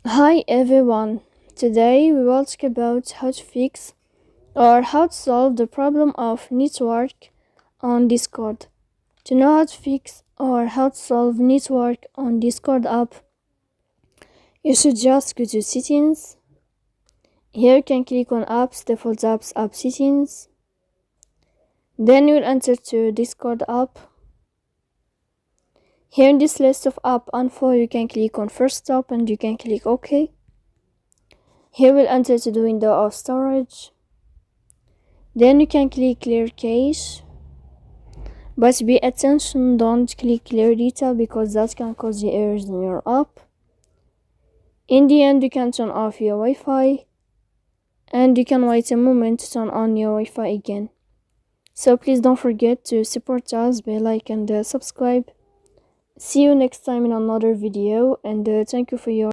Hi everyone. Today we will talk about how to fix or how to solve the problem of network on Discord. To know how to fix or how to solve network on Discord app, you should just go to settings. Here you can click on apps, default apps, app settings. Then you will enter to Discord app. Here in this list of app info, you can click on first stop and you can click OK. Here we'll enter to the window of storage. Then you can click clear cache, but be attention, don't click clear data because that can cause you errors in your app. In the end, you can turn off your Wi-Fi and you can wait a moment to turn on your Wi-Fi again. So please don't forget to support us by like and subscribe. See you next time in another video, and thank you for your